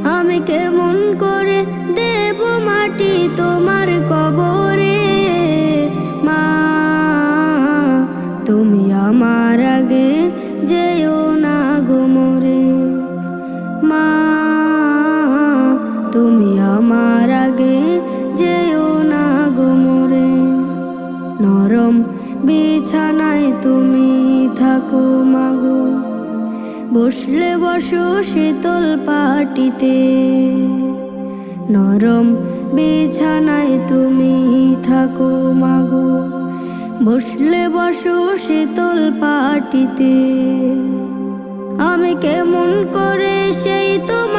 আমি কেমন করে দেব মাটি তোমার কবরে। মা তুমি আমার আগে যেও না গো মরে। মা তুমি আমার আগে যেও না গো মরে। নরম বিছানায় তুমি থাকো মাগো, বসলে বসো শীতল পাটিতে। নরম বিছানায় তুমি থাকো মাগো, বসলে বসো শীতল পাটিতে। আমি কেমন করে সেই তোমার